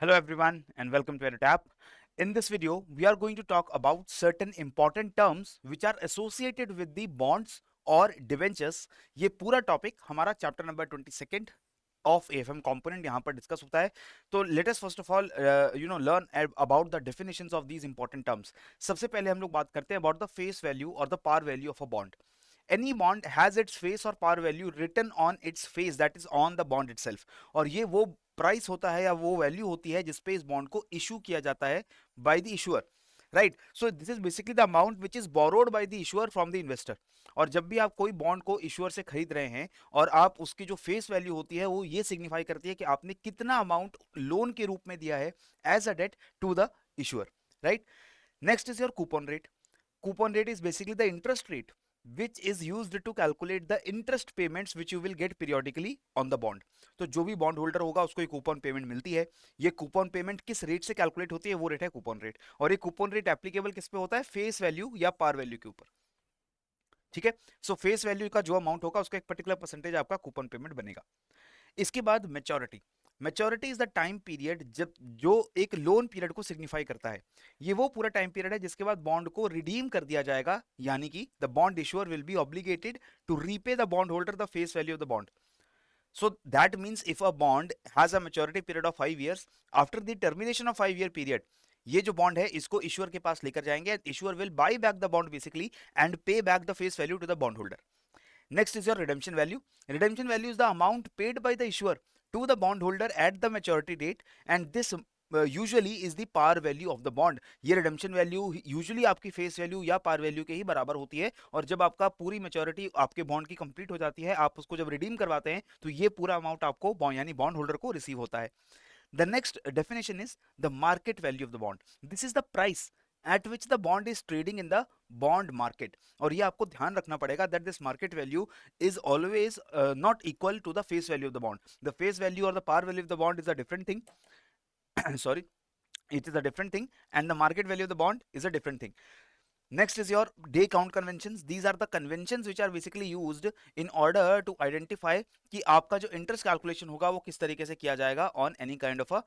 Hello everyone and welcome to EduTap. In this video, we are going to talk about certain important terms which are associated with the bonds or debentures. ये पूरा topic हमारा chapter number 22 of AFM component यहाँ पर discuss होता है. तो let us first of all learn about the definitions of these important terms. सबसे पहले हम लोग बात करते हैं अबाउट द फेस वैल्यू और the par value of a bond. Any bond has its face or par value written on its face, that is on the bond itself. और ये वो प्राइस होता है या वो वैल्यू होती है जिसपे इस बॉन्ड को इशू किया जाता है by the issuer. Right, so this is basically the amount which is borrowed by the issuer from the investor. और जब भी आप कोई बॉन्ड को इशूअर से खरीद रहे हैं और आप उसकी जो फेस वैल्यू होती है वो ये सिग्निफाई करती है कि आपने कितना अमाउंट लोन के रूप में दिया है as a debt to the issuer. Right, next is your coupon rate. Coupon rate is basically the interest rate which is used to calculate the interest payments which you will get periodically on the bond. तो जो भी bond holder होगा उसको एक coupon payment मिलती है. ये coupon payment किस रेट से कैलकुलेट होती है वो रेट है कूपन रेट. और ये कूपन रेट एप्लीकेबल किस पे होता है? फेस वैल्यू या पार वैल्यू के ऊपर. ठीक है, सो फेस वैल्यू का जो अमाउंट होगा उसका एक पर्टिकुलर परसेंटेज आपका कूपन पेमेंट बनेगा. इसके बाद maturity. Maturity is the time period जब जो एक लोन पीरियड को सिग्निफाई करता है. ये वो पूरा टाइम पीरियड है जिसके बाद बॉन्ड को रिडीम कर दिया जाएगा, यानी कि the bond issuer will be obligated to repay the bond holder the face value of the bond. So that means if a bond has a maturity period of 5 years, after the termination of 5 year period, ये जो bond है इसको issuer के पास लेकर जाएंगे. Issuer will buy back the bond basically and pay back the face value to the bond holder. Next is your redemption value. Redemption value is the amount paid by the issuer to the bondholder at the maturity date, and this usually is the par value of the bond. ये redemption value usually आपकी face value या par value के ही बराबर होती है. और जब आपका पूरी maturity आपके बॉन्ड की कंप्लीट हो जाती है, आप उसको जब रिडीम करवाते हैं तो ये पूरा अमाउंट आपको यानी बॉन्ड होल्डर को रिसीव होता है. The next definition is the market value of the bond. This is the price at which the bond is trading in the bond market. और ये आपको ध्यान रखना पड़ेगा that this market value is always not equal to the face value of the bond. The face value or the par value of the bond is a different thing. Sorry, it is a different thing, and the market value of the bond is a different thing. Next is your day count conventions. These are the conventions which are basically used in order to identify कि आपका जो interest calculation होगा वो किस तरीके से किया जाएगा on any kind of a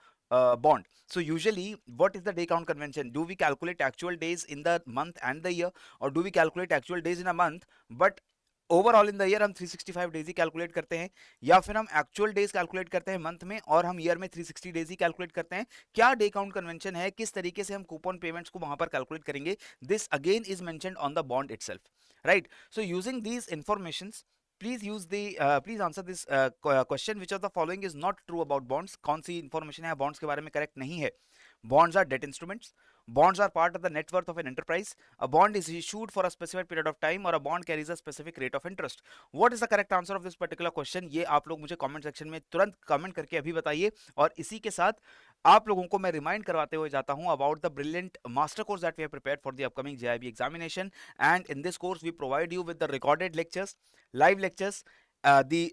bond. So usually what is the day count convention? Do we calculate actual days in the month and the year, or do we calculate actual days in a month but overall in the year हम 365 days ही calculate करते हैं, या फिर हम actual days calculate करते हैं month में और हम ईयर में 360 डेज ही कैलकुलेट करते हैं? क्या डे काउंट कन्वेंशन है, किस तरीके से हम कूपन पेमेंट्स को वहां पर कैलकुलेट करेंगे? This again is mentioned on the bond itself. Right, so using these informations please answer this question which of the following is not true about bonds. कौन सी इंफॉर्मेशन है बॉन्ड्स के बारे में correct नहीं है? Bonds are debt instruments. Bonds are part of the net worth of an enterprise. A bond is issued for a specified period of time, or a bond carries a specific rate of interest. What is the correct answer of this particular question? ये आप लोग मुझे comment section में तुरंत comment करके अभी बताइए. और इसी के साथ आप लोगों को मैं रिमाइंड करवाते हुए जाता हूं about the brilliant master course that we have prepared for the upcoming JIB examination. And in this course we provide you with the recorded lectures, live lectures, the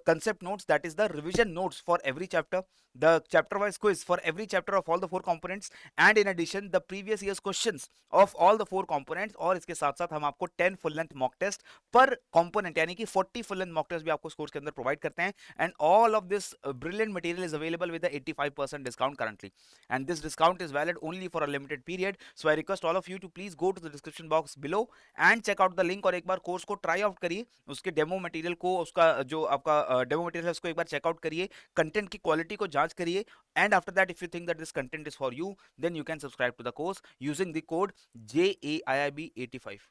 concept notes, that is the revision notes for every chapter, the chapter wise quiz for every chapter of all the 4 components, and in addition the previous year's questions of all the 4 components. और इसके साथ साथ हम आपको 10 full length mock test पर component यानी कि 40 full length mock test भी आपको इस कोर्स के अंदर प्रोवाइड करते हैं. And all of this brilliant material is available with the 85% discount currently, and this discount is valid only for a limited period. So I request all of you to please go to the description box below and check out the link, और एक बार course को try out करिए, उसके demo material को, उसका जो आपका demo material है उसको एक बार चेकआउट करिए, कंटेंट की क्वालिटी को जांच करिए. And after that if you think that this content is for you, then you can subscribe to the course using the code JAIIB85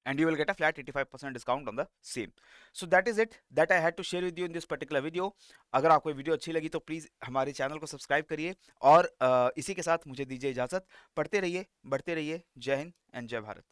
and you will get a flat 85% discount on the same. So that is it that I had to share with you in this particular video. अगर आपको video अच्छी लगी तो please हमारे channel को subscribe करिए, और इसी के साथ मुझे दीजिए इजाज़त. पढ़ते रहिए, बढ़ते रहिए. जय हिंद एंड जय भारत.